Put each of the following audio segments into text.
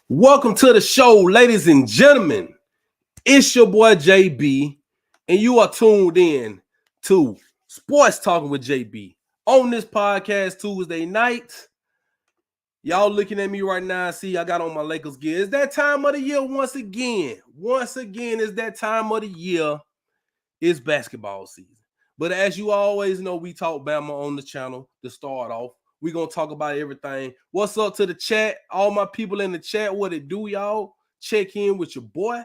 Welcome to the show, ladies and gentlemen. It's your boy JB, and you are tuned in to Sports Talking with JB. On this podcast Tuesday night, y'all looking at me right now. See, I got on my Lakers gear. It's that time of the year once again. Once again, it's that time of the year. It's basketball season. But as you always know, we talk BAMA on the channel to start off. We're going to talk about everything. What's up to the chat? All my people in the chat, what it do, y'all? Check in with your boy.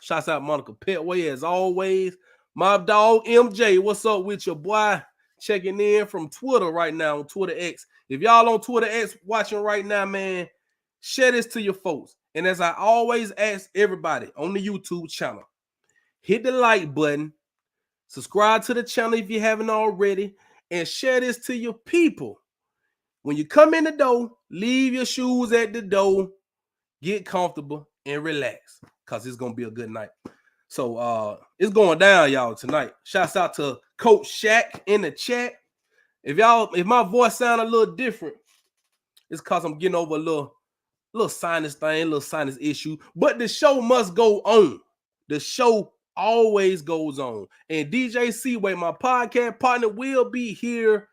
Shouts out Monica Petway, as always. My dog, MJ, what's up with your boy? Checking in from Twitter right now, on Twitter X. If y'all on Twitter X watching right now, man, share this to your folks. And as I always ask everybody on the YouTube channel, hit the like button, subscribe to the channel if you haven't already, and share this to your people. When you come in the door, leave your shoes at the door, get comfortable, and relax, because it's going to be a good night. So it's going down, y'all, tonight. Shouts out to Coach Shaq in the chat. If my voice sound a little different, it's because I'm getting over a little sinus thing, little sinus issue. But the show must go on. The show always goes on. And DJ Seaway, my podcast partner, will be here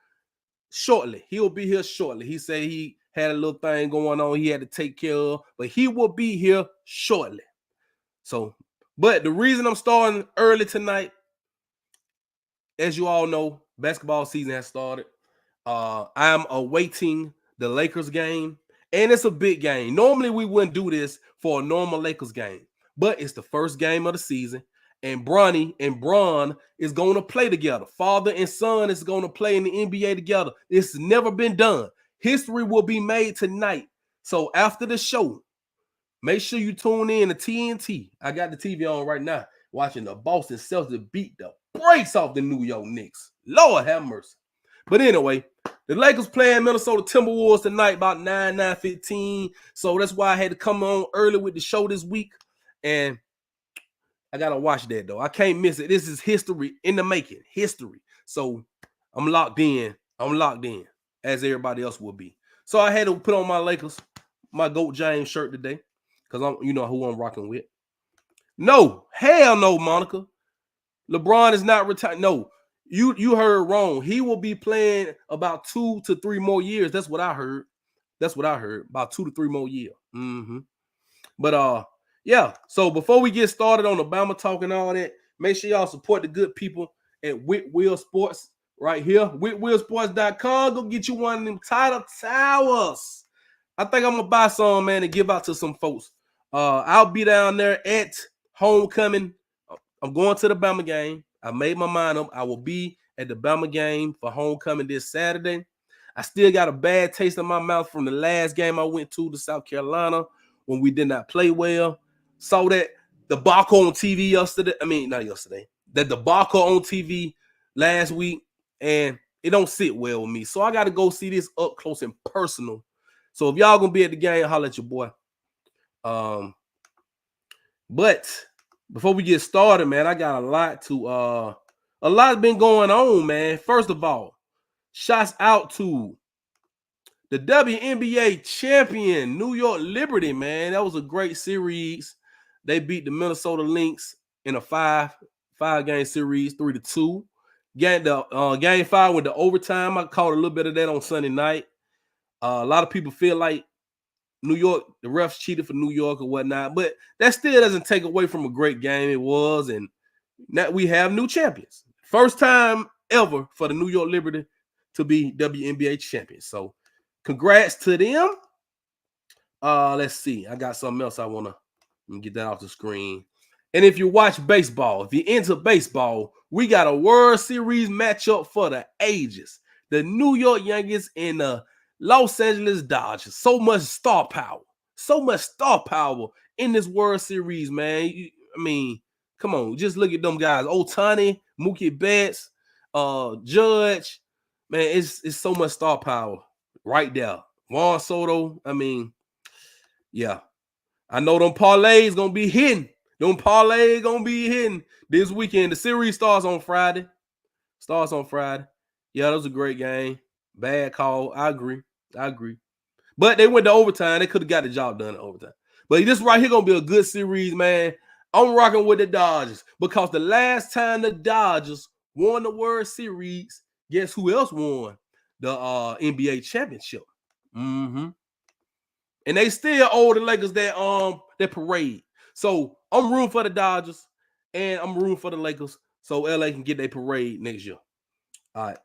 shortly. He'll be here shortly. He said he had a little thing going on he had to take care of, but he will be here shortly. So, but the reason I'm starting early tonight, as you all know, basketball season has started. I'm awaiting the Lakers game, and it's a big game. Normally, we wouldn't do this for a normal Lakers game, but it's the first game of the season, and Bronny and Bron is going to play together. Father and son is going to play in the NBA together. It's never been done. History will be made tonight. So after the show, make sure you tune in to TNT. I got the TV on right now, watching the Boston Celtics beat the brakes off the New York Knicks. Lord have mercy. But anyway, the Lakers playing Minnesota Timberwolves tonight about 9:15. So that's why I had to come on early with the show this week. And I got to watch that, though. I can't miss it. This is history in the making. History. So I'm locked in. As everybody else will be. So I had to put on my Lakers, my GOAT James shirt today, because you know who I'm rocking with. No, hell no, Monica. LeBron is not retired. No, you heard wrong. He will be playing about 2 to 3 more years. That's what I heard. About 2 to 3 more years. But yeah. So before we get started on the BAMA talk and all that, make sure y'all support the good people at Whitwell Sports right here. WhitwellSports.com. Go get you one of them title towers. I think I'm gonna buy some, man, and give out to some folks. I'll be down there at homecoming. I'm going to the BAMA game. I made my mind up. I will be at the BAMA game for homecoming this Saturday. I still got a bad taste in my mouth from the last game I went to South Carolina when we did not play well. Saw that debacle on TV yesterday. I mean, not yesterday. That debacle on TV last week, and it don't sit well with me. So I got to go see this up close and personal. So if y'all gonna be at the game, holler at your boy. But before we get started, man, I got a lot's been going on, man. First of all, shouts out to the WNBA champion, New York Liberty, man. That was a great series. They beat the Minnesota Lynx in a five-game series, 3-2. Game 5 went to overtime. I caught a little bit of that on Sunday night. A lot of people feel like New York, the refs cheated for New York or whatnot, but that still doesn't take away from a great game it was, and now we have new champions. First time ever for the New York Liberty to be WNBA champions. So congrats to them. Let's see. I got something else I want to get that off the screen. And if you watch baseball, if you're into baseball, we got a World Series matchup for the ages. The New York Yankees and the Los Angeles Dodgers. So much star power in this World Series, man. I mean, come on, just look at them guys. Ohtani, Mookie Betts, Judge. Man, it's so much star power right there. Juan Soto. I mean, yeah. I know them parlays gonna be hitting. This weekend. The series starts on Friday. Yeah, that was a great game. Bad call. I agree. But they went to overtime. They could have got the job done in overtime. But this right here gonna be a good series, man. I'm rocking with the Dodgers because the last time the Dodgers won the World Series, guess who else won the NBA championship? Mm-hmm. And they still owe the Lakers that parade. So I'm rooting for the Dodgers and I'm rooting for the Lakers so LA can get their parade next year. All right.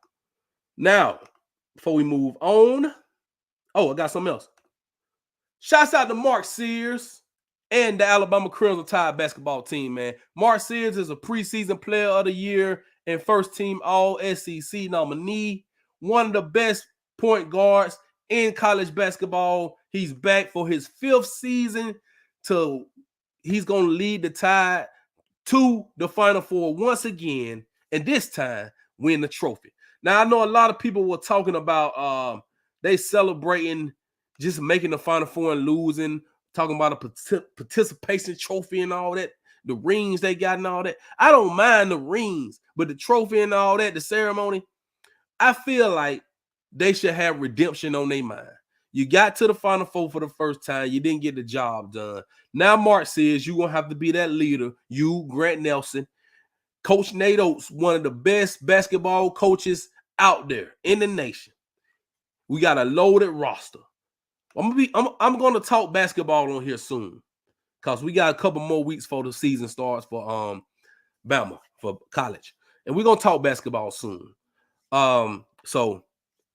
Now, before we move on, I got something else. Shouts out to Mark Sears and the Alabama Crimson Tide basketball team, man. Mark Sears is a preseason player of the year and first team all SEC nominee. One of the best point guards in college basketball. He's back for his 5th season. He's going to lead the Tide to the Final Four once again, and this time win the trophy. Now, I know a lot of people were talking about they celebrating just making the Final Four and losing, talking about a participation trophy and all that, the rings they got and all that. I don't mind the rings, but the trophy and all that, the ceremony, I feel like they should have redemption on their mind. You got to the Final Four for the first time. You didn't get the job done. Now Mark says you're going to have to be that leader. You, Grant Nelson, Coach Nate Oates, one of the best basketball coaches out there in the nation. We got a loaded roster. I'm going to talk basketball on here soon because we got a couple more weeks before the season starts for BAMA, for college. And we're going to talk basketball soon. So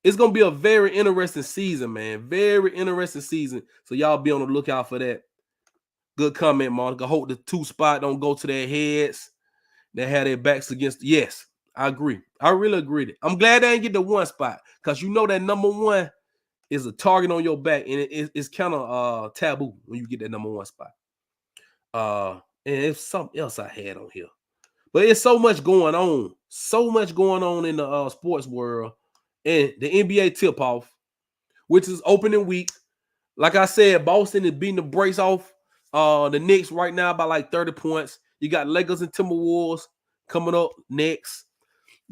it's going to be a very interesting season, man. Very interesting season. So y'all be on the lookout for that. Good comment, Monica. I hope the 2 spot don't go to their heads. They had their backs against. Yes, I agree. I really agree. I'm glad they didn't get the 1 spot because you know that number 1 is a target on your back, and it's kind of taboo when you get that number 1 spot. And it's something else I had on here. But it's so much going on. So much going on in the sports world. And the NBA tip-off, which is opening week. Like I said, Boston is beating the brakes off the Knicks right now by like 30 points. You got Lakers and Timberwolves coming up next.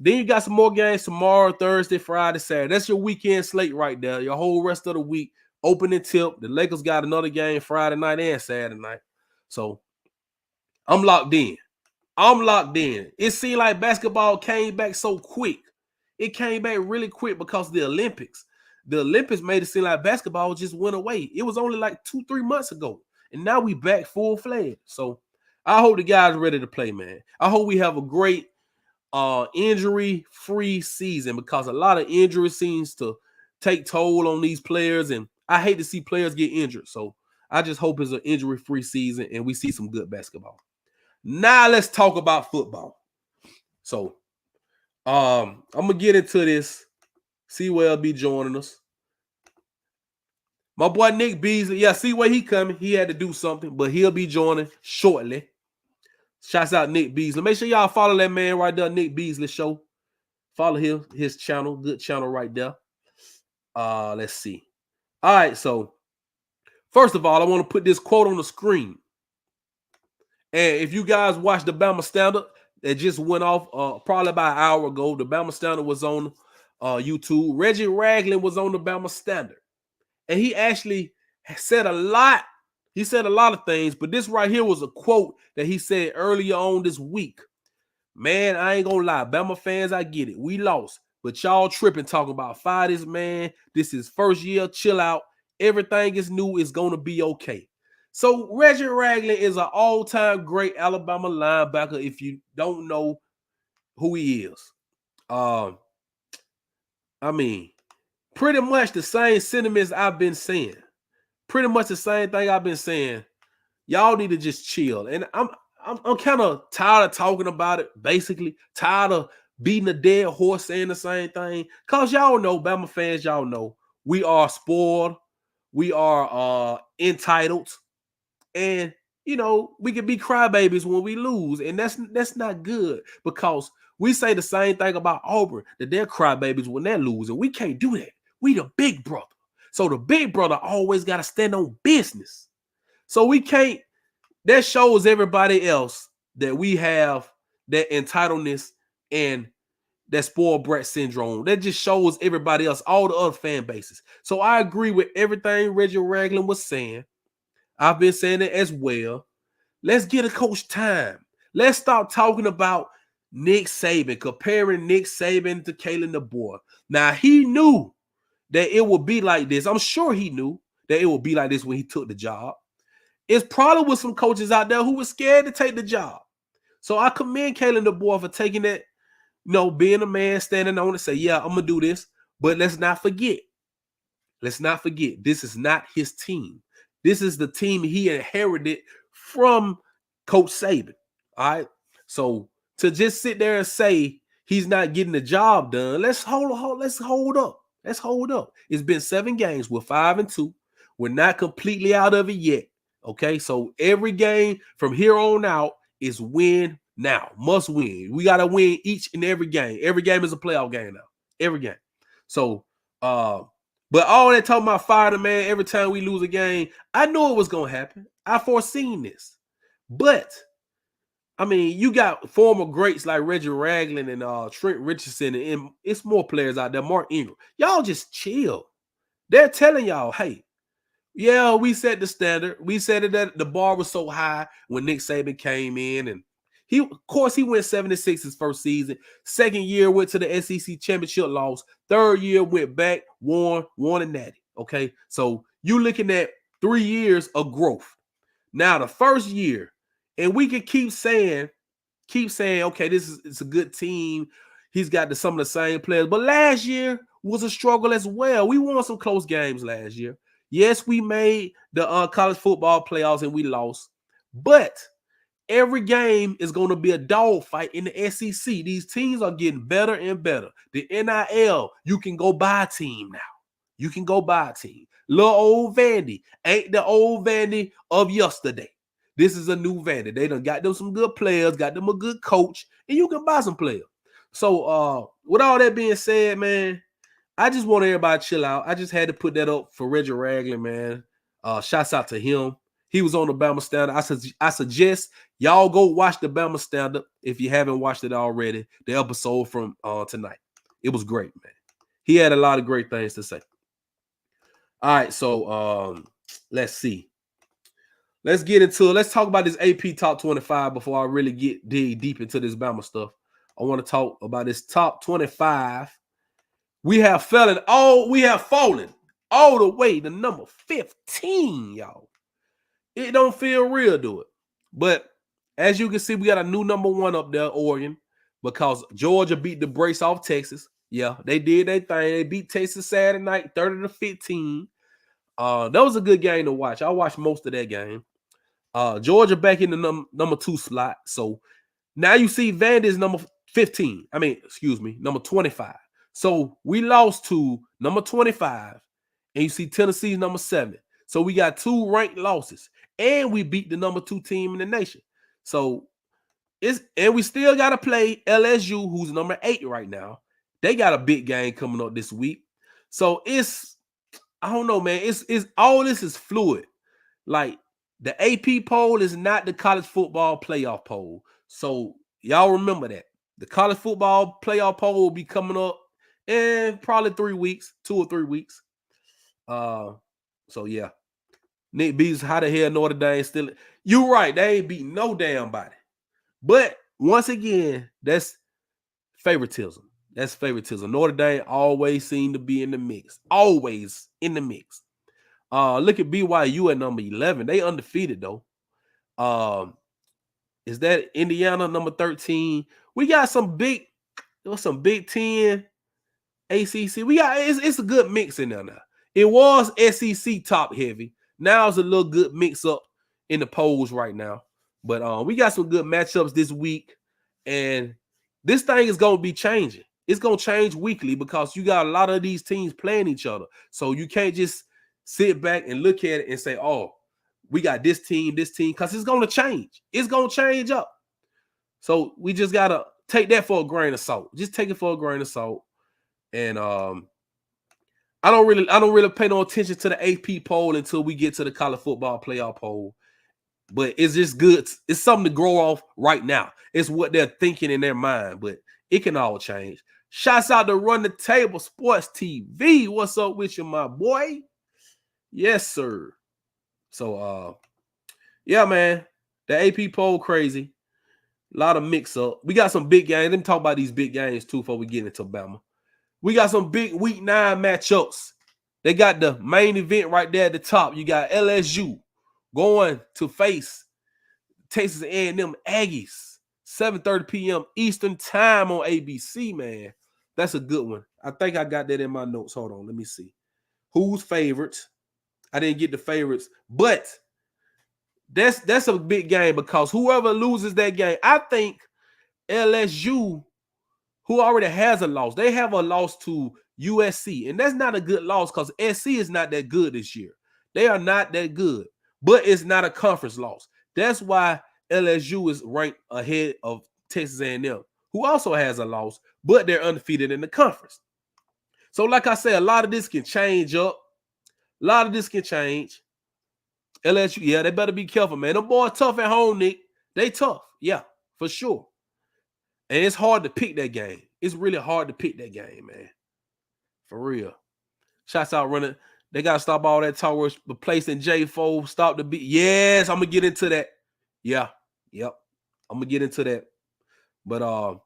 Then you got some more games tomorrow, Thursday, Friday, Saturday. That's your weekend slate right there. Your whole rest of the week, opening tip. The Lakers got another game Friday night and Saturday night. So I'm locked in. It seemed like basketball came back so quick. It came back really quick because of the Olympics. The Olympics made it seem like basketball just went away. It was only like 2-3 months ago. And now we back full-fledged. So I hope the guys are ready to play, man. I hope we have a great injury-free season because a lot of injuries seems to take toll on these players, and I hate to see players get injured. So I just hope it's an injury-free season and we see some good basketball. Now let's talk about football. So I'm gonna get into this. C-Well be joining us. My boy Nick Beasley. Yeah, see where he coming. He had to do something, but he'll be joining shortly. Shouts out Nick Beasley. Make sure y'all follow that man right there, Nick Beasley Show. Follow his channel. Good channel right there. Let's see. All right, so first of all, I want to put this quote on the screen. And if you guys watched the Bama Standard that just went off probably about an hour ago, the Bama Standard was on YouTube. Reggie Ragland was on the Bama Standard. And he actually said a lot. He said a lot of things, but this right here was a quote that he said earlier on this week. Man, I ain't gonna lie. Bama fans, I get it. We lost. But y'all tripping talking about fire this man. This is first year. Chill out. Everything is new. It's gonna be okay. So Reggie Ragland is an all-time great Alabama linebacker. If you don't know who he is, I mean, pretty much the same sentiments I've been saying. Pretty much the same thing I've been saying. Y'all need to just chill. And I'm kind of tired of talking about it. Basically, tired of beating a dead horse saying the same thing. Cause y'all know, Bama fans, y'all know we are spoiled. We are entitled. And, you know, we can be crybabies when we lose. And that's not good because we say the same thing about Auburn, that they're crybabies when they're losing. We can't do that. We the big brother. So the big brother always got to stand on business. So we can't, that shows everybody else that we have that entitledness and that spoiled brat syndrome. That just shows everybody else, all the other fan bases. So I agree with everything Reggie Ragland was saying. I've been saying it as well. Let's get a coach time. Let's stop talking about Nick Saban, comparing Nick Saban to Kalen DeBoer. Now, he knew that it would be like this. I'm sure he knew that it would be like this when he took the job. It's probably with some coaches out there who were scared to take the job. So I commend Kalen DeBoer for taking that, being a man, standing on it, say, yeah, I'm going to do this. But let's not forget, this is not his team. This is the team he inherited from Coach Saban. All right. So to just sit there and say he's not getting the job done, let's hold up. It's been 7 games. We're 5-2. We're not completely out of it yet. Okay. So every game from here on out is win now. Must win. We got to win each and every game. Every game is a playoff game now. Every game. So, but all that talking about fire the man every time we lose a game, I knew it was going to happen. I foreseen this. But, I mean, you got former greats like Reggie Ragland and Trent Richardson, and it's more players out there, Mark Ingram. Y'all just chill. They're telling y'all, hey, yeah, we set the standard. We said that the bar was so high when Nick Saban came in, and he went 7-6 his first season. Second year went to the SEC championship, lost. Third year went back, won and natty. Okay, so you looking at 3 years of growth. Now the first year, and we can keep saying, okay, it's a good team. He's got some of the same players, but last year was a struggle as well. We won some close games last year. Yes, we made the college football playoffs and we lost, but every game is going to be a dogfight in the SEC. These teams are getting better and better. The NIL, you can go buy a team now. You can go buy a team. Little old Vandy ain't the old Vandy of yesterday. This is a new Vandy. They done got them some good players, got them a good coach, and you can buy some players. So with all that being said, man, I just want everybody to chill out. I just had to put that up for Reggie Ragland, man. Shouts out to him. He was on the BAMA Standard. I suggest y'all go watch the BAMA Standard if you haven't watched it already. The episode from tonight. It was great, man. He had a lot of great things to say. All right, so let's see. Let's get into it. Let's talk about this AP Top 25 before I really dig deep into this BAMA stuff. I want to talk about this Top 25. We have fallen all the way to number 15, y'all. It don't feel real, do it. But as you can see, we got a new number 1 up there, Oregon, because Georgia beat the brace off Texas. Yeah, they did their thing. They beat Texas Saturday night, 30-15. That was a good game to watch. I watched most of that game. Georgia back in the number 2 slot. So now you see Vandy's number 15. Number 25. So we lost to number 25, and you see Tennessee's number 7. So we got 2 ranked losses, and we beat the number 2 team in the nation. So we still got to play LSU, who's number 8 right now. They got a big game coming up this week. So I don't know, man. It's all this is fluid. Like the AP poll is not the college football playoff poll. So y'all remember that. The college football playoff poll will be coming up in probably 3 weeks, 2 or 3 weeks. So yeah. Nick B's how the hell Notre Dame still. You're right, they ain't beat no damn body. But once again, that's favoritism. Notre Dame always seem to be in the mix. Always in the mix. Look at BYU at number 11. They undefeated though. Is that Indiana number 13? We got some Big 10 ACC. We got it's a good mix in there now. It was SEC top heavy. Now it's a little good mix up in the polls right now. But we got some good matchups this week, and this thing is gonna be changing. It's gonna change weekly because you got a lot of these teams playing each other. So you can't just sit back and look at it and say, "Oh, we got this team," because it's gonna change. It's gonna change up. So we just gotta take that for a grain of salt. Just take it for a grain of salt. And I don't really pay no attention to the AP poll until we get to the college football playoff poll. But it's just good. It's something to grow off right now. It's what they're thinking in their mind, but it can all change. Shouts out to Run the Table Sports TV. What's up with you, my boy? Yes, sir. So Yeah, man. The AP poll crazy. A lot of mix up. We got some big games. Let me talk about these big games too before we get into BAMA. We got some big week 9 matchups. They got the main event right there at the top. You got LSU going to face Texas A&M Aggies. 7:30 p.m. Eastern time on ABC, man. That's a good one. I think I got that in my notes. Hold on. Let me see. Who's favorites? I didn't get the favorites, but that's a big game because whoever loses that game, I think LSU, who already has a loss, they have a loss to USC, and that's not a good loss because SC is not that good this year. They are not that good, but it's not a conference loss. That's why LSU is ranked ahead of Texas A&M, who also has a loss, but they're undefeated in the conference. So, like I said, a lot of this can change up. A lot of this can change. LSU, yeah, they better be careful, man. Them boys tough at home, Nick. They tough, yeah, for sure. And it's hard to pick that game. It's really hard to pick that game, man. For real. Shots out running. They got to stop all that talk. We're replacing J4. Stop the beat. Yes, I'm going to get into that. Yeah. Yep. I'm going to get into that. But,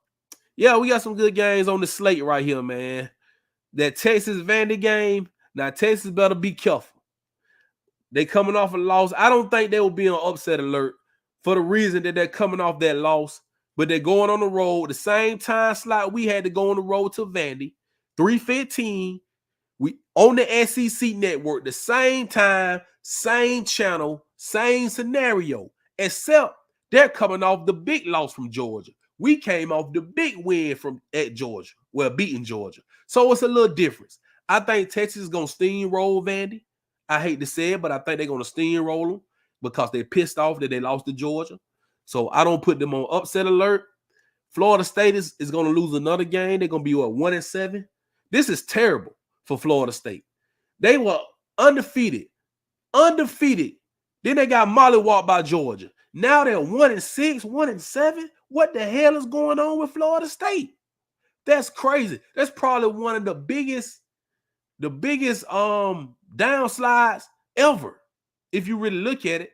yeah, we got some good games on the slate right here, man. That Texas-Vandy game. Now, Texas better be careful. They coming off a loss. I don't think they will be on upset alert for the reason that they're coming off that loss. But they're going on the road. The same time slot we had to go on the road to Vandy. 3:15. We on the SEC network. The same time, same channel, same scenario. Except they're coming off the big loss from Georgia. We came off the big win at Georgia. Well, beating Georgia. So it's a little difference. I think Texas is going to steamroll Vandy. I hate to say it, but I think they're going to steamroll them because they're pissed off that they lost to Georgia. So I don't put them on upset alert. Florida State is going to lose another game. They're going to be, 1-7? This is terrible for Florida State. They were undefeated. Then they got mollywopped by Georgia. Now they're 1-6, 1-7. What the hell is going on with Florida State? That's crazy. That's probably one of the biggest downslides ever, if you really look at it.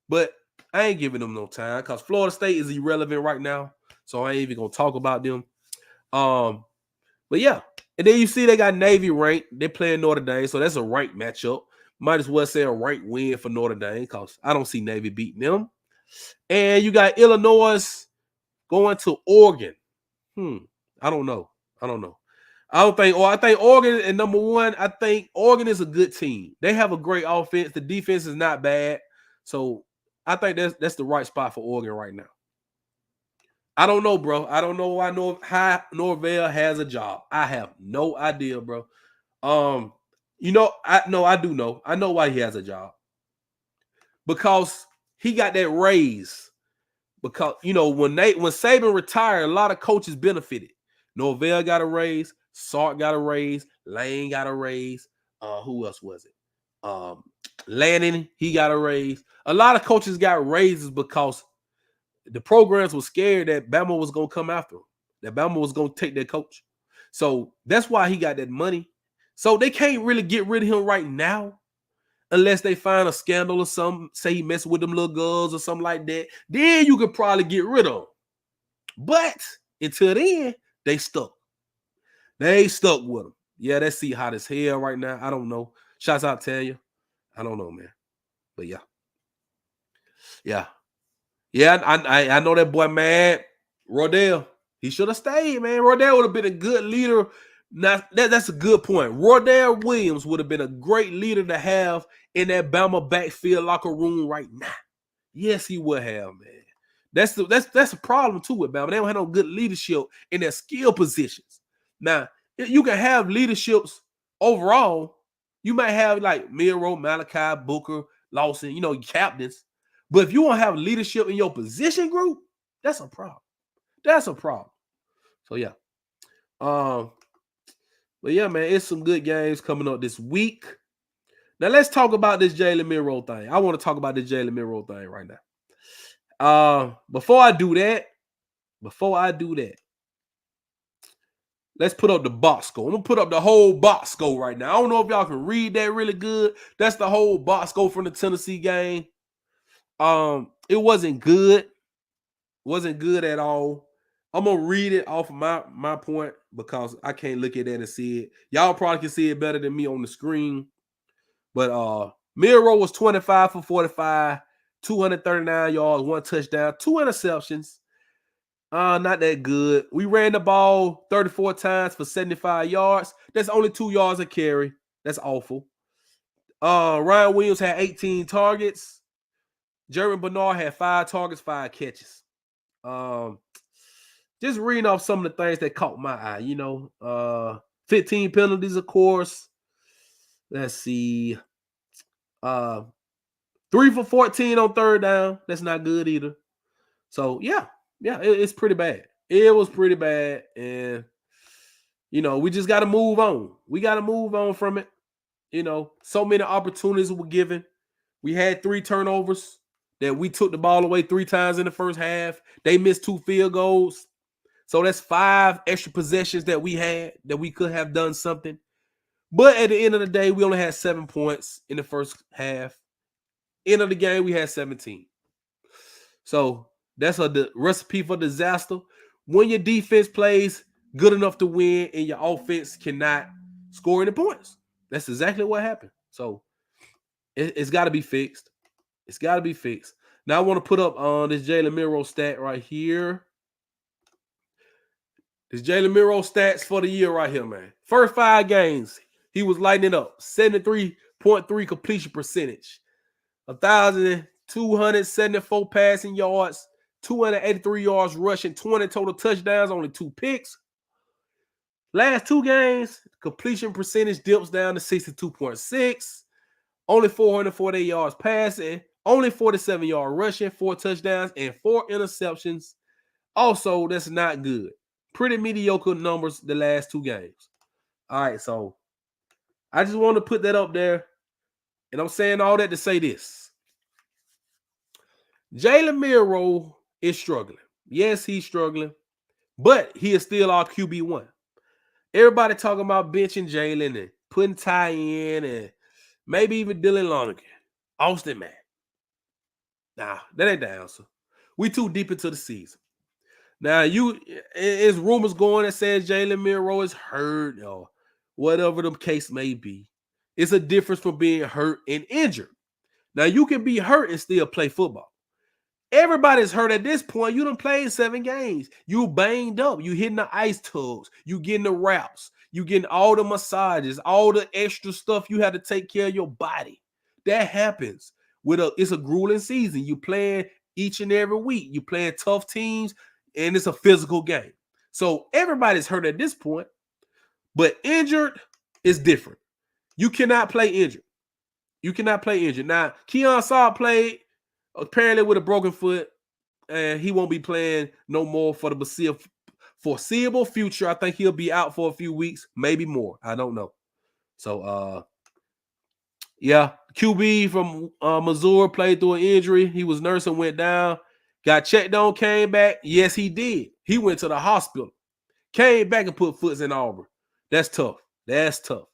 But I ain't giving them no time because Florida State is irrelevant right now. So I ain't even gonna talk about them. But yeah. And then you see they got Navy ranked. They're playing Notre Dame, so that's a ranked matchup. Might as well say a ranked win for Notre Dame because I don't see Navy beating them. And you got Illinois going to Oregon. I don't know. I think Oregon at number one. I think Oregon is a good team. They have a great offense. The defense is not bad. So I think that's the right spot for Oregon right now. I don't know, bro. I don't know why Norvell has a job. I have no idea, bro. I do know. I know why he has a job. Because he got that raise. Because, when Saban retired, a lot of coaches benefited. Norvell got a raise. Sark got a raise. Lane got a raise. Who else was it? Lanning, he got a raise. A lot of coaches got raises because the programs were scared that BAMA was going to come after him, that BAMA was going to take their coach. So that's why he got that money. So they can't really get rid of him right now unless they find a scandal or something, say he messing with them little girls or something like that. Then you could probably get rid of him. But until then, they stuck. They stuck with him. Yeah, that seat hot as hell right now. I don't know. Shouts out Tanya. I don't know, man. But yeah. Yeah, I know that boy mad. Rodell, he should have stayed, man. Rodell would have been a good leader. Now, that's a good point. Rodell Williams would have been a great leader to have in that Bama backfield locker room right now. Yes, he would have, man. That's a problem too with Bama. They don't have no good leadership in their skill positions. Now, you can have leaderships overall. You might have like Milroe, Malachi, Booker, Lawson, captains. But if you want to have leadership in your position group, that's a problem. So yeah. But yeah, man, it's some good games coming up this week. Now let's talk about this Jalen Milroe thing. I want to talk about this Jalen Milroe thing right now. Before I do that, let's put up the box score. I'm gonna put up the whole box score right now. I don't know if y'all can read that really good. That's the whole box score from the Tennessee game. It wasn't good. Wasn't good at all. I'm gonna read it off of my point because I can't look at that and see it. Y'all probably can see it better than me on the screen. But Milroe was 25 for 45, 239 yards, 1 touchdown, 2 interceptions. Not that good. We ran the ball 34 times for 75 yards. That's only 2 yards a carry. That's awful. Ryan Williams had 18 targets. Jeremy Bernard had 5 targets, 5 catches. Just reading off some of the things that caught my eye, 15 penalties, of course. Let's see. 3 for 14 on third down. That's not good either. So, yeah, it's pretty bad. It was pretty bad. And, we just got to move on. We got to move on from it. So many opportunities were given. We had 3 turnovers that we took the ball away 3 times in the first half. They missed 2 field goals. So that's 5 extra possessions that we had that we could have done something. But at the end of the day, we only had 7 points in the first half. End of the game, we had 17. So that's a recipe for disaster. When your defense plays good enough to win and your offense cannot score any points. That's exactly what happened. So it's got to be fixed. It's got to be fixed. Now I want to put up this Jalen Milroe stat right here. This Jalen Milroe stats for the year right here, man. First 5 games, he was lighting it up. 73.3 completion percentage. 1,274 passing yards. 283 yards rushing. 20 total touchdowns. Only 2 picks. Last 2 games, completion percentage dips down to 62.6. Only 448 yards passing. Only 47 yards rushing. 4 touchdowns and 4 interceptions. Also, that's not good. Pretty mediocre numbers the last 2 games. All right, so I just want to put that up there. And I'm saying all that to say this. Jalen Milroe is struggling. Yes, he's struggling. But he is still our QB1. Everybody talking about benching Jalen and putting Ty in and maybe even Dylan Lonergan. Austin Mack. Nah, that ain't the answer. We too deep into the season. Now, it's rumors going that says Jalen Milroe is hurt or whatever the case may be. It's a difference from being hurt and injured. Now, you can be hurt and still play football. Everybody's hurt at this point. You done played 7 games. You banged up. You hitting the ice tubs. You getting the wraps. You getting all the massages, all the extra stuff you have to take care of your body. That happens. It's a grueling season. You playing each and every week. You playing tough teams. And it's a physical game. So everybody's hurt at this point. But injured is different. You cannot play injured. You cannot play injured. Now, Keon Saul played apparently with a broken foot. And he won't be playing no more for the foreseeable future. I think he'll be out for a few weeks, maybe more. I don't know. So, yeah. QB from Missouri played through an injury. He was nursing, went down. Got checked on, came back. Yes, he did. He went to the hospital. Came back and put foots in Auburn. That's tough. That's tough.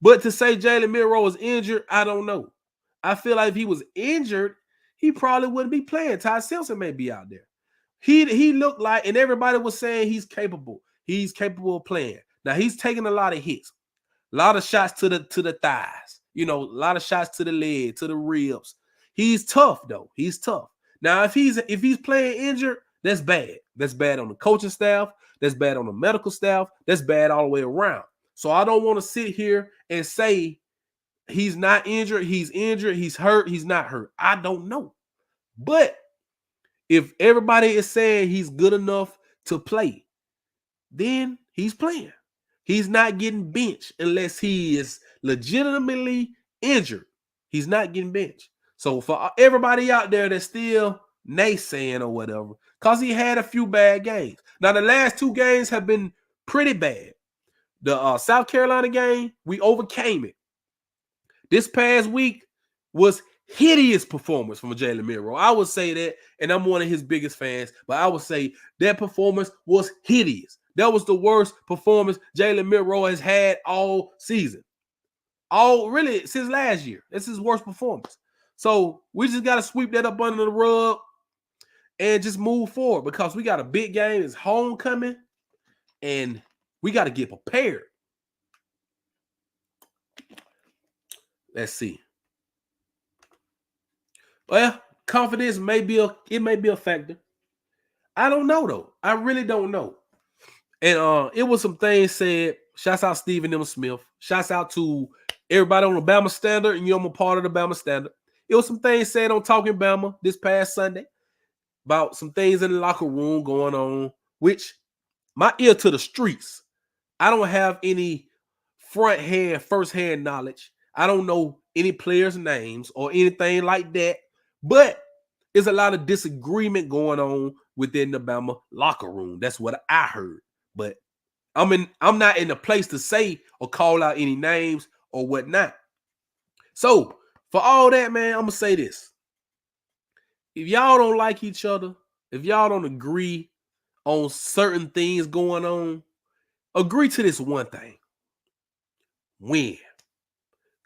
But to say Jalen Milroe was injured, I don't know. I feel like if he was injured, he probably wouldn't be playing. Ty Simpson may be out there. He looked like, and everybody was saying he's capable. He's capable of playing. Now, he's taking a lot of hits. A lot of shots to the thighs. A lot of shots to the leg, to the ribs. He's tough, though. He's tough. Now, if he's playing injured, that's bad. That's bad on the coaching staff. That's bad on the medical staff. That's bad all the way around. So I don't want to sit here and say he's not injured. He's injured. He's hurt. He's not hurt. I don't know. But if everybody is saying he's good enough to play, then he's playing. He's not getting benched unless he is legitimately injured. He's not getting benched. So for everybody out there that's still naysaying or whatever, because he had a few bad games. Now, the last 2 games have been pretty bad. The South Carolina game, we overcame it. This past week was hideous performance from Jalen Milroe. I would say that, and I'm one of his biggest fans, but I would say that performance was hideous. That was the worst performance Jalen Milroe has had all season. Really, since last year. It's his worst performance. So we just got to sweep that up under the rug and just move forward because we got a big game. It's homecoming, and we got to get prepared. Let's see. Well, confidence may be a factor. I don't know though. I really don't know. And it was some things said. Shouts out Stephen M. Smith. Shouts out to everybody on the BAMA Standard, and I'm a part of the BAMA Standard. It was some things said on Talking BAMA this past Sunday about some things in the locker room going on, which my ear to the streets. I don't have any first-hand knowledge. I don't know any players' names or anything like that, but there's a lot of disagreement going on within the Bama locker room. That's what I heard. But I'm not in a place to say or call out any names or whatnot. So for all that, man, I'm gonna say this. If y'all don't like each other, if y'all don't agree on certain things going on, agree to this one thing. Win.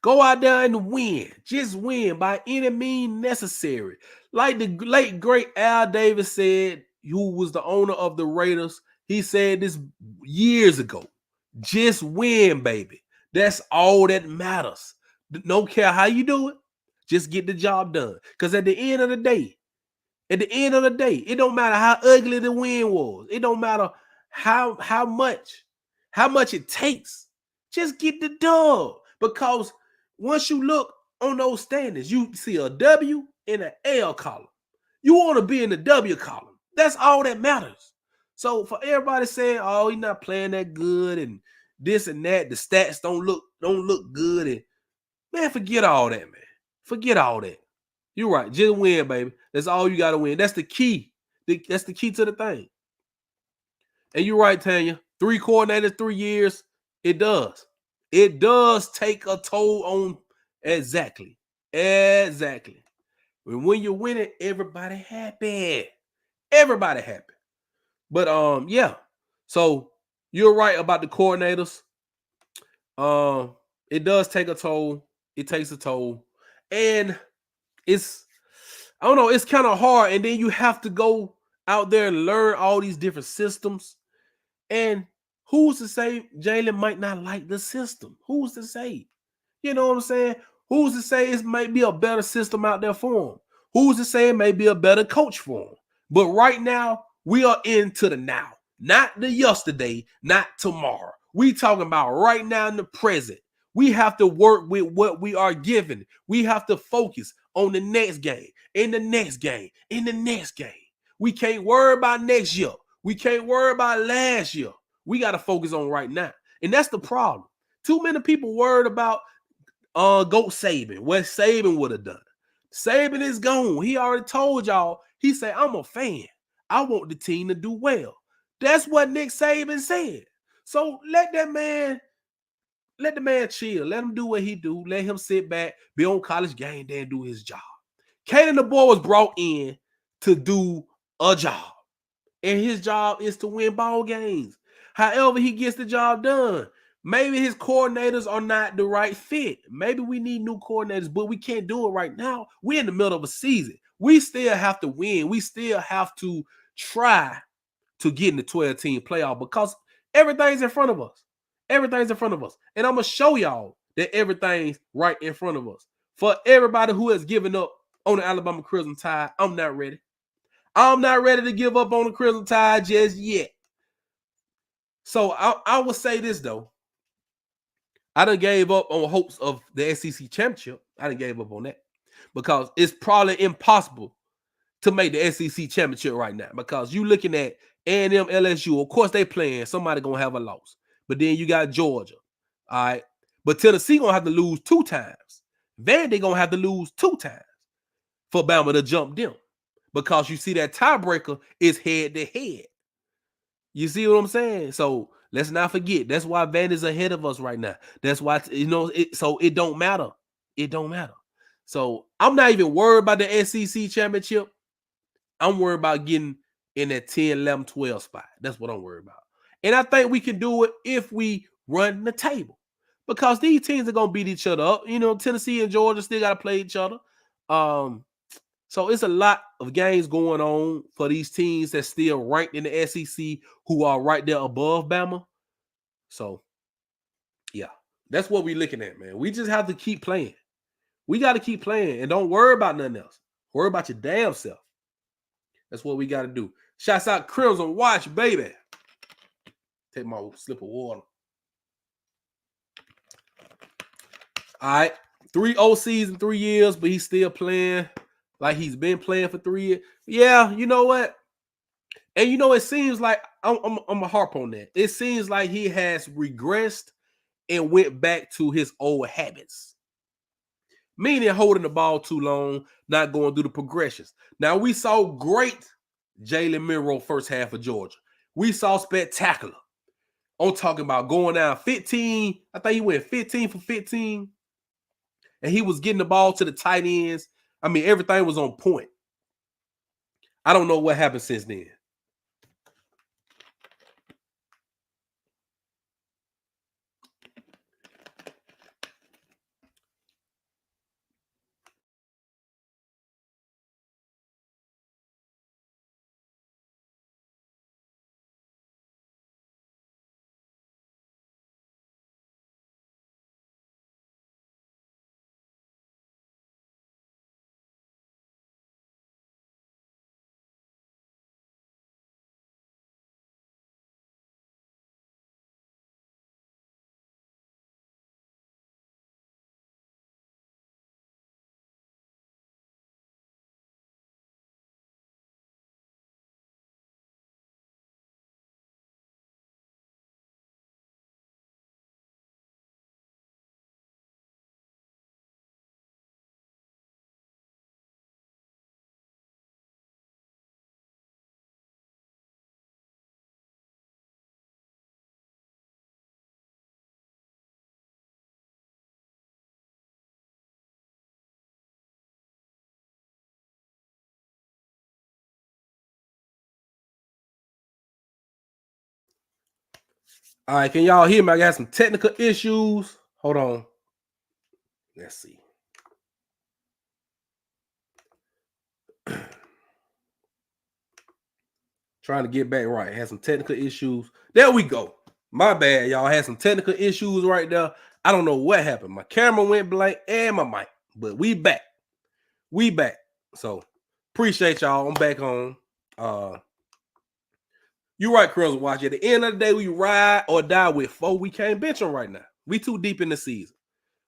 Go out there and win. Just win by any means necessary. Like the late, great Al Davis said, who was the owner of the Raiders, he said this years ago. Just win, baby. That's all that matters. Don't care how you do it. Just get the job done. Because at the end of the day, it don't matter how ugly the win was. It don't matter how much it takes. Just get the dub. Because once you look on those standings, you see a W and an L column. You want to be in the W column. That's all that matters. So for everybody saying, "Oh, he's not playing that good," and this and that, the stats don't look good, and man, forget all that, man. Forget all that. You're right. Just win, baby. That's all you got to win. That's the key. That's the key to the thing. And you're right, Tanya. 3 coordinators, 3 years. It does. It does take a toll on exactly. When you win it, everybody happy. Everybody happy. But yeah. So you're right about the coordinators. It does take a toll. It takes a toll. And it's kind of hard. And then you have to go out there and learn all these different systems. And who's to say Jalen might not like the system? Who's to say? You know what I'm saying? Who's to say it might be a better system out there for him? Who's to say it may be a better coach for him? But right now, we are into the now. Not the yesterday, not tomorrow. We talking about right now in the present. We have to work with what we are given. We have to focus on the next game, in the next game, in the next game. We can't worry about next year. We can't worry about last year. We got to focus on right now. And that's the problem. Too many people worried about GOAT Saban, what Saban would have done. Saban is gone. He already told y'all, he said, I'm a fan. I want the team to do well. That's what Nick Saban said. So let the man chill. Let him do what he do. Let him sit back, be on College Game Day and do his job. Kaden the boy was brought in to do a job. And his job is to win ball games. However he gets the job done. Maybe his coordinators are not the right fit. Maybe we need new coordinators, but we can't do it right now. We're in the middle of a season. We still have to win. We still have to try to get in the 12-team playoff because everything's in front of us. Everything's in front of us. And I'm going to show y'all that everything's right in front of us. For everybody who has given up on the Alabama Crimson Tide, I'm not ready. I'm not ready to give up on the Crimson Tide just yet. So I will say this, though. I done gave up on hopes of the SEC championship. I done gave up on that because it's probably impossible to make the SEC championship right now because you looking at A&M, LSU. Of course, they playing. Somebody going to have a loss. But then you got Georgia. All right. But Tennessee going to have to lose 2 times. Vandy going to have to lose 2 times for Bama to jump them because you see that tiebreaker is head-to-head. You see what I'm saying? So let's not forget. That's why Vandy's ahead of us right now. That's why, so it don't matter. It don't matter. So I'm not even worried about the SEC championship. I'm worried about getting in that 10, 11, 12 spot. That's what I'm worried about. And I think we can do it if we run the table because these teams are going to beat each other up. Tennessee and Georgia still got to play each other. So it's a lot of games going on for these teams that's still ranked in the SEC who are right there above Bama. So, yeah, that's what we're looking at, man. We just have to keep playing. We got to keep playing and don't worry about nothing else. Worry about your damn self. That's what we got to do. Shouts out Crimson Watch, baby. Take my slip of water. All right. 3 OCs in 3 years, but he's still playing like he's been playing for 3 years. Yeah, you know what? And it seems like I'm a harp on that. It seems like he has regressed and went back to his old habits. Meaning holding the ball too long, not going through the progressions. Now, we saw great Jalen Milroe first half of Georgia. We saw spectacular. I'm talking about going down 15. I think he went 15 for 15. And he was getting the ball to the tight ends. I mean, everything was on point. I don't know what happened since then. All right, can y'all hear me? I got some technical issues. Hold on. Let's see. Trying to get back right. Had some technical issues. There we go. My bad, y'all. Had some technical issues right there. I don't know what happened. My camera went blank and my mic. But we back. We back. So appreciate y'all. I'm back on. You right, Crimson Watch. At the end of the day, we ride or die with 4. We can't bench him right now. We too deep in the season.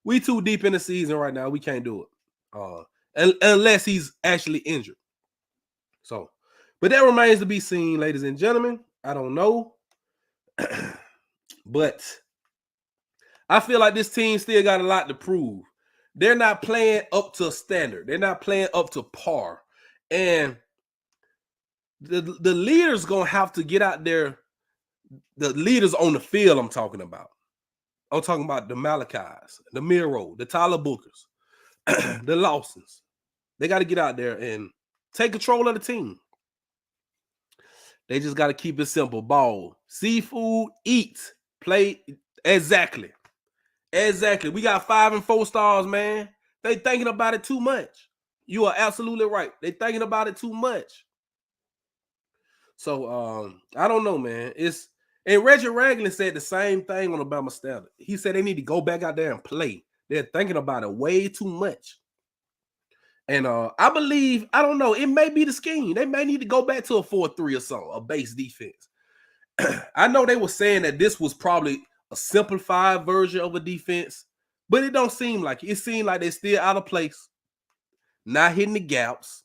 We too deep in the season right now. We can't do it. Unless he's actually injured. So, but that remains to be seen, ladies and gentlemen. I don't know. But I feel like this team still got a lot to prove. They're not playing up to standard. They're not playing up to par. And the leaders going to have to get out there. The leaders on the field I'm talking about. I'm talking about the Malachis, the Milroe, the Tyler Bookers, the Lawsons. They got to get out there and take control of the team. They just got to keep it simple. Ball, seafood, eat, play. Exactly. We got 5 and 4 stars, man. They thinking about it too much. You are absolutely right. They thinking about it too much. So I don't know, man. And Reggie Ragland said the same thing on Alabama Standard. He said they need to go back out there and play. They're thinking about it way too much. And I believe, I don't know, it may be the scheme. They may need to go back to a 4-3 or something, a base defense. I know they were saying that this was probably a simplified version of a defense, but it don't seem like it. It seemed like they're still out of place, not hitting the gaps,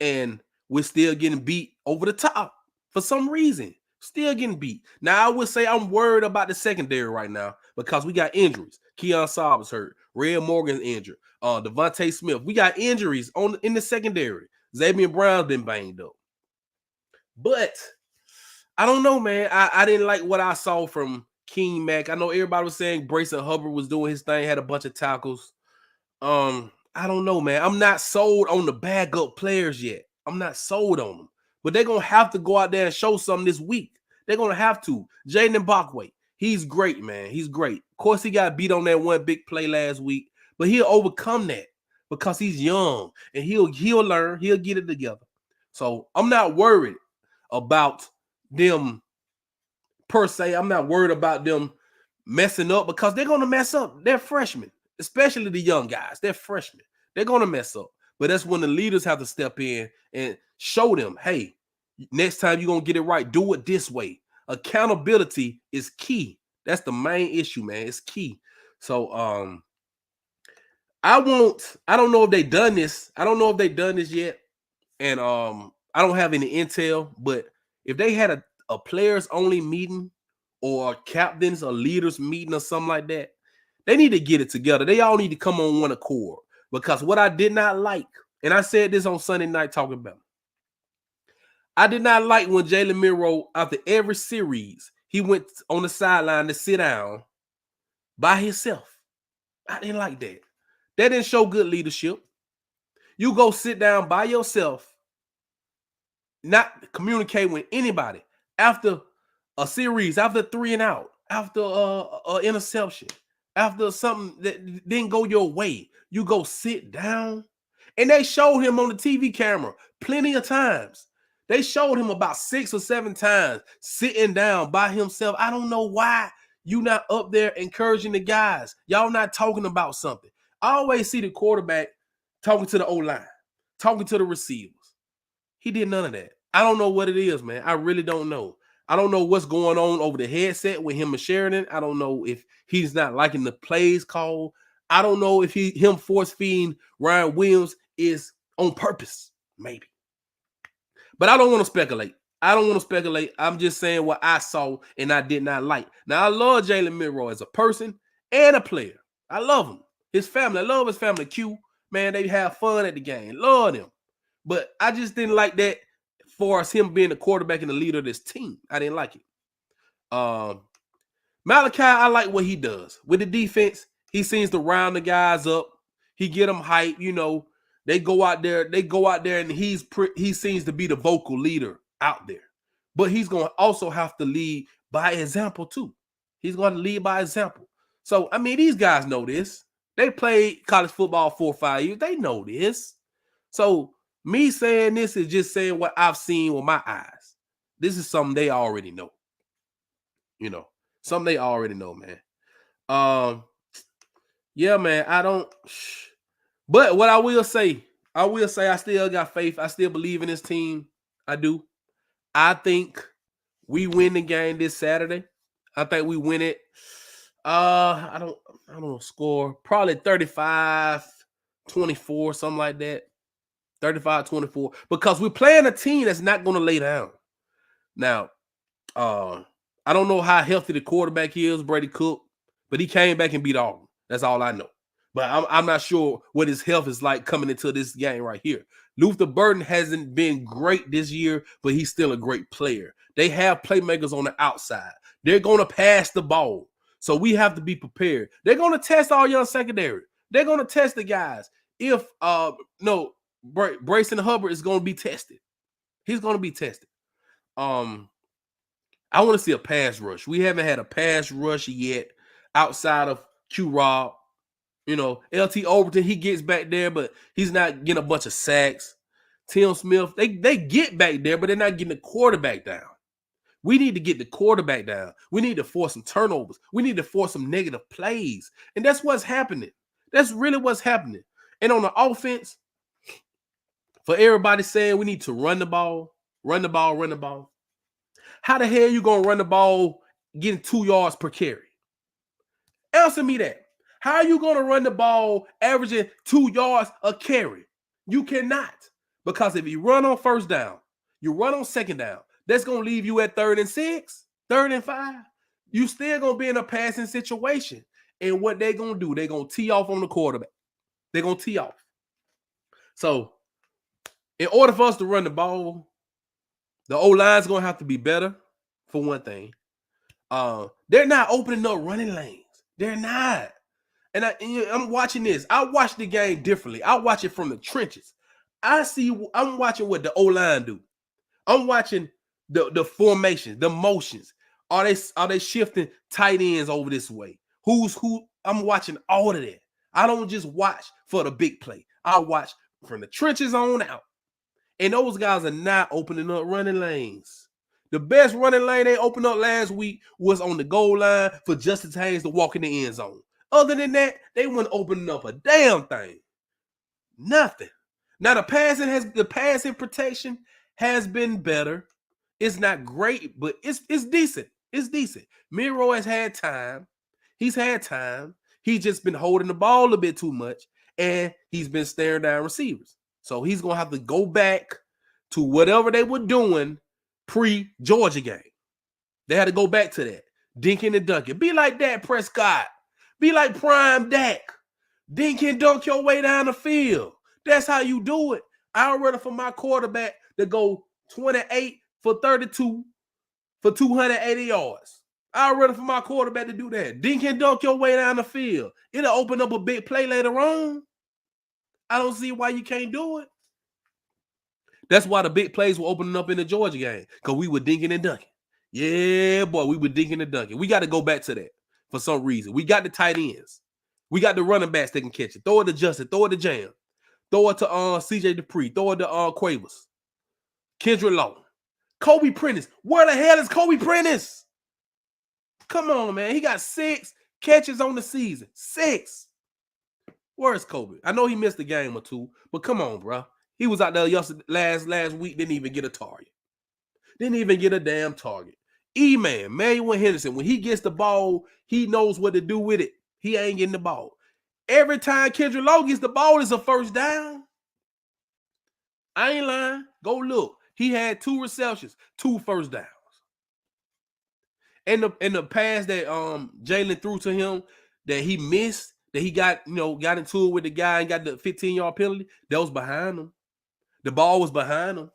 and we're still getting beat over the top for some reason. Still getting beat. Now, I would say I'm worried about the secondary right now because we got injuries. Keon Saab's hurt. Red Morgan's injured. Devontae Smith. We got injuries in the secondary. Xavier Brown's been banged up. But I don't know, man. I didn't like what I saw from King Mack. I know everybody was saying Grayson Hubbard was doing his thing, had a bunch of tackles. I don't know, man. I'm not sold on the backup players yet. I'm not sold on them. But they're going to have to go out there and show something this week. They're going to have to. Jaden Mbakwe, he's great, man. He's great. Of course, he got beat on that one big play last week, but he'll overcome that. because he's young and he'll learn, he'll get it together. So I'm not worried about them per se. I'm not worried about them messing up because they're going to mess up. They're freshmen, especially the young guys. They're freshmen. They're going to mess up. But that's when the leaders have to step in and show them, hey, next time you're going to get it right, do it this way. Accountability is key. That's the main issue, man. It's key. So I don't know if they've done this. I don't know if they've done this yet. And I don't have any intel, but if they had a players only meeting or captains or leaders meeting or something like that, they need to get it together. They all need to come on one accord. Because what I did not like, and I said this on Sunday night talking about, I did not like when Jalen Milroe, after every series, he went on the sideline to sit down by himself. I didn't like that. That didn't show good leadership. You go sit down by yourself, not communicate with anybody after a series, after 3 and out, after an interception, after something that didn't go your way. You go sit down. And they showed him on the TV camera plenty of times. They showed him about 6 or 7 times sitting down by himself. I don't know why you not up there encouraging the guys. Y'all not talking about something. I always see the quarterback talking to the O-line, talking to the receivers. He did none of that. I don't know what it is, man. I really don't know. I don't know what's going on over the headset with him and Sheridan. I don't know if he's not liking the plays called. I don't know if him force feeding Ryan Williams is on purpose, maybe. But I don't want to speculate. I'm just saying what I saw and I did not like. Now, I love Jalen Milroe as a person and a player. I love him. His family. I love his family. Q, man, they have fun at the game. Love them. But I just didn't like that for us, him being the quarterback and the leader of this team. I didn't like it. Malachi, I like what he does. With the defense, he seems to round the guys up. He get them hype, you know. They go out there and he seems to be the vocal leader out there. But he's going to also have to lead by example too. He's going to lead by example. So, I mean, these guys know this. They played college football 4 or 5 years. They know this. So, me saying this is just saying what I've seen with my eyes. This is something they already know. You know, something they already know, man. Yeah, man, but what I will say I still got faith. I still believe in this team. I do. I think we win the game this Saturday. I think we win it. I don't score. Probably 35-24, something like that. 35-24. Because we're playing a team that's not going to lay down. Now, I don't know how healthy the quarterback is, Brady Cook, but he came back and beat Auburn. That's all I know. But I'm not sure what his health is like coming into this game right here. Luther Burden hasn't been great this year, but he's still a great player. They have playmakers on the outside. They're going to pass the ball. So we have to be prepared. They're going to test our young secondary. They're going to test the guys. If Brayson Hubbard is going to be tested. He's going to be tested. I want to see a pass rush. We haven't had a pass rush yet outside of Q-Rob. You know, LT Overton, he gets back there, but he's not getting a bunch of sacks. Tim Smith, they get back there, but they're not getting the quarterback down. We need to get the quarterback down. We need to force some turnovers. We need to force some negative plays. And that's what's happening. That's really what's happening. And on the offense, for everybody saying we need to run the ball. How the hell you going to run the ball getting 2 yards per carry? Answer me that. How are you going to run the ball averaging 2 yards a carry? You cannot. Because if you run on first down, you run on second down, that's going to leave you at 3rd and 6, 3rd and 5. You still going to be in a passing situation. And what they're going to do, they're going to tee off on the quarterback. They're going to tee off. So, in order for us to run the ball, the O-line's going to have to be better, for one thing. They're not opening up running lanes. They're not. And I'm watching this. I watch the game differently. I watch it from the trenches. I'm watching what the O-line do. I'm watching the formation, the motions. Are they shifting tight ends over this way? Who's who? I'm watching all of that. I don't just watch for the big play. I watch from the trenches on out. And those guys are not opening up running lanes. The best running lane they opened up last week was on the goal line for Justice Hayes to walk in the end zone. Other than that, they weren't opening up a damn thing. Nothing. Now the passing protection has been better. It's not great, but it's decent. It's decent. Milroe has had time. He's had time. He's just been holding the ball a bit too much, and he's been staring down receivers. So he's gonna have to go back to whatever they were doing pre-Georgia game. They had to go back to that. Dinking and dunking. Be like Dak Prescott. Be like prime Dak. Dink and dunk your way down the field. That's how you do it. I'd rather for my quarterback to go 28 for 32 for 280 yards. I'd rather for my quarterback to do that. Dink and dunk your way down the field. It'll open up a big play later on. I don't see why you can't do it. That's why the big plays were opening up in the Georgia game, because we were dinking and dunking. Yeah, boy, we were dinking and dunking. We got to go back to that for some reason. We got the tight ends. We got the running backs that can catch it. Throw it to Justin. Throw it to Jam. Throw it to CJ Dupree. Throw it to Quavers. Kendrick Law. Kobe Prentice. Where the hell is Kobe Prentice? Come on, man. He got 6 catches on the season. 6. Where's Kobe? I know he missed a game or 2, but come on, bro. He was out there last week, didn't even get a target. Didn't even get a damn target. E-Man, Manuel Henderson, when he gets the ball, he knows what to do with it. He ain't getting the ball. Every time Kendrick Law gets the ball, it's a first down. I ain't lying. Go look. He had 2 receptions, 2 first downs. And the pass that Jalen threw to him that he missed, that he got into it with the guy and got the 15-yard penalty, that was behind him. The ball was behind him.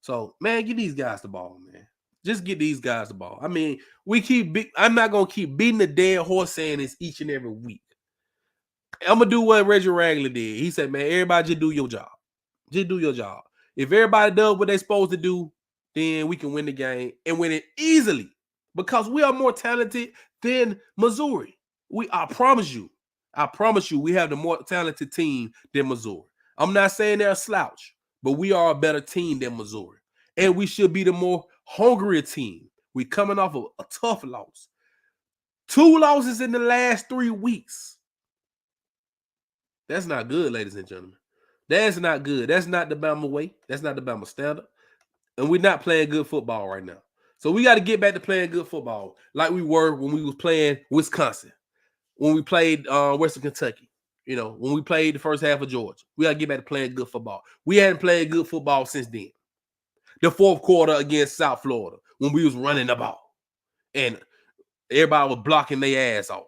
So, man, get these guys the ball, man. Just get these guys the ball. I mean, I'm not going to keep beating the dead horse saying this each and every week. I'm going to do what Reggie Ragland did. He said, man, everybody just do your job. Just do your job. If everybody does what they're supposed to do, then we can win the game and win it easily, because we are more talented than Missouri. I promise you, we have the more talented team than Missouri. I'm not saying they're a slouch, but we are a better team than Missouri. And we should be the more hungrier team. We're coming off of a tough loss. 2 losses in the last 3 weeks. That's not good, ladies and gentlemen. That's not good. That's not the Bama way. That's not the Bama standard. And we're not playing good football right now. So we got to get back to playing good football like we were when we was playing Wisconsin, when we played Western Kentucky, when we played the first half of Georgia. We got to get back to playing good football. We hadn't played good football since then. The 4th quarter against South Florida, when we was running the ball and everybody was blocking their ass off.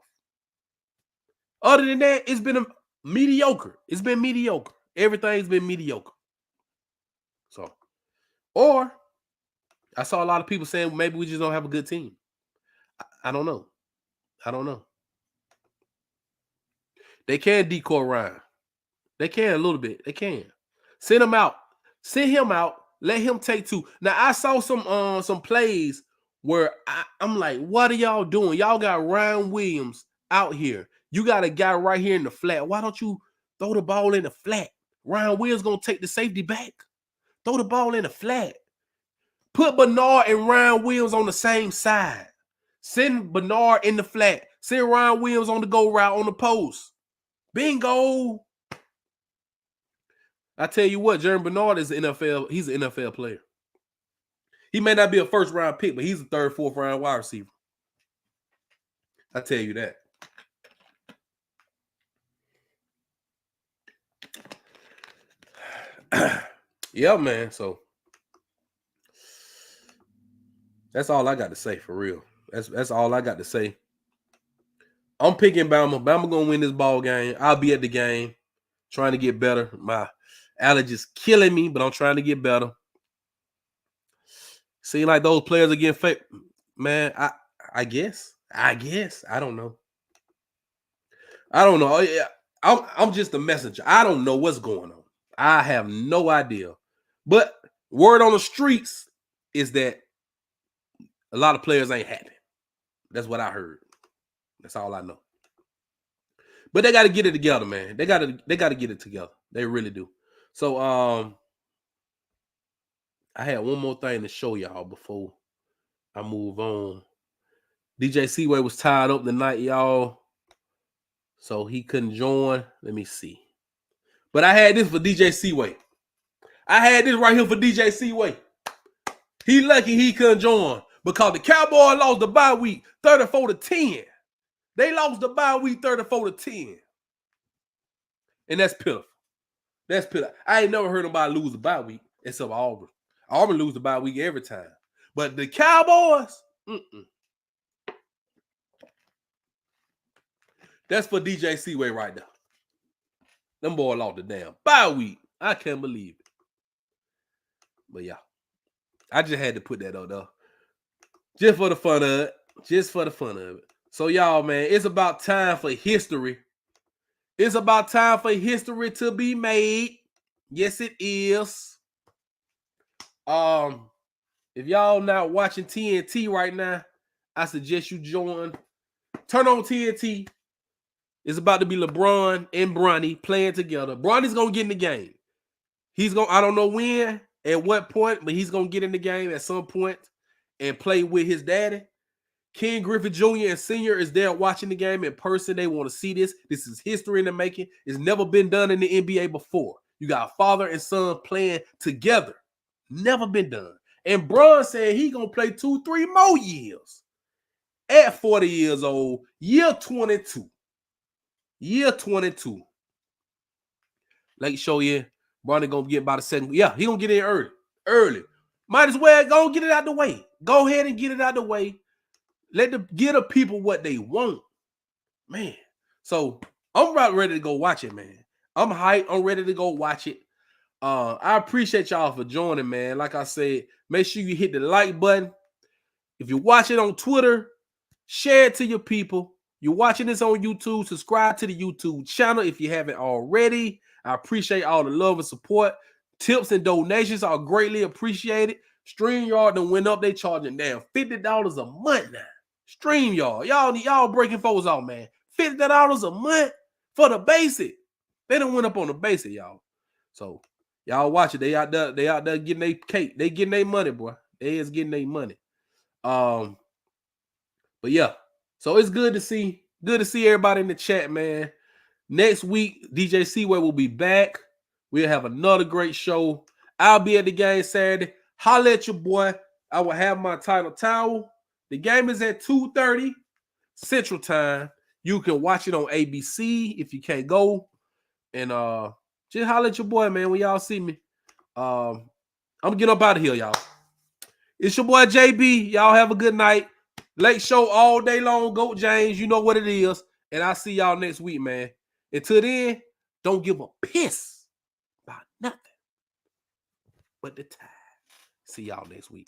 Other than that, it's been mediocre. It's been mediocre. Everything's been mediocre. So, or I saw a lot of people saying maybe we just don't have a good team. I don't know. They can decoy Ryan. They can a little bit. They can. Send him out. Send him out. Let him take 2. Now, I saw some plays where I'm like, what are y'all doing? Y'all got Ryan Williams out here. You got a guy right here in the flat. Why don't you throw the ball in the flat? Ryan Williams going to take the safety back. Throw the ball in the flat. Put Bernard and Ryan Williams on the same side. Send Bernard in the flat. Send Ryan Williams on the go route on the post. Bingo. I tell you what, Jeremy Bernard is an NFL. He's an NFL player. He may not be a first-round pick, but he's a 3rd, 4th-round wide receiver. I tell you that. Yeah, man. So that's all I got to say for real. That's all I got to say. I'm picking Bama. Bama gonna win this ball game. I'll be at the game, trying to get better. My allergies killing me, but I'm trying to get better. Seem like those players are getting fake. Man, I guess. I don't know. I'm just a messenger. I don't know what's going on. I have no idea. But word on the streets is that a lot of players ain't happy. That's what I heard. That's all I know. But they got to get it together, man. They got to get it together. They really do. So I had one more thing to show y'all before I move on. DJ Seaway was tied up tonight, y'all. So he couldn't join. Let me see. But I had this for DJ Seaway. I had this right here for DJ Seaway. He lucky he couldn't join because the Cowboys lost the bye week 34-10. They lost the bye week 34-10. And that's pitiful. That's pitiful. I ain't never heard nobody lose the bye week except Auburn. Auburn lose the bye week every time. But the Cowboys, that's for DJ Seaway right there. Them boys lost the damn bye week. I can't believe it. But yeah, I just had to put that out there. Just for the fun of it. Just for the fun of it. So y'all, man, it's about time for history. It's about time for history to be made. Yes, it is. If y'all not watching TNT right now, I suggest you join. Turn on TNT. It's about to be LeBron and Bronny playing together. Bronny's gonna get in the game. I don't know when, at what point, but he's gonna get in the game at some point and play with his daddy. Ken Griffey Jr. and Sr. is there watching the game in person. They want to see this. This is history in the making. It's never been done in the NBA before. You got father and son playing together. Never been done. And Bron said he gonna play 2-3 more years. At 40 years old, year 22. Year 22. Late show year. Bronny gonna get about a second. Yeah, he gonna get in early. Early. Might as well go get it out the way. Go ahead and get it out the way. Get the people what they want. Man. So I'm about ready to go watch it, man. I'm hyped. I'm ready to go watch it. I appreciate y'all for joining, man. Like I said, make sure you hit the like button. If you watch it on Twitter, share it to your people. You're watching this on YouTube, subscribe to the YouTube channel if you haven't already. I appreciate all the love and support. Tips and donations are greatly appreciated. StreamYard done went up. They charging down $50 a month now. StreamYard. Y'all breaking folks off, man. $50 a month for the basic. They done went up on the basic, y'all. So y'all watch it. They out there getting their cake. They getting their money, boy. They is getting their money. But yeah. So it's good to see everybody in the chat, man. Next week, DJ Seaway will be back. We'll have another great show. I'll be at the game Saturday. Holla at your boy. I will have my title towel. The game is at 2:30 Central Time. You can watch it on ABC if you can't go. And just holla at your boy, man, when y'all see me. I'm getting up out of here, y'all. It's your boy JB. Y'all have a good night. Late show all day long. Goat James, you know what it is. And I'll see y'all next week, man. Until then, don't give a piss about nothing but the time. See y'all next week.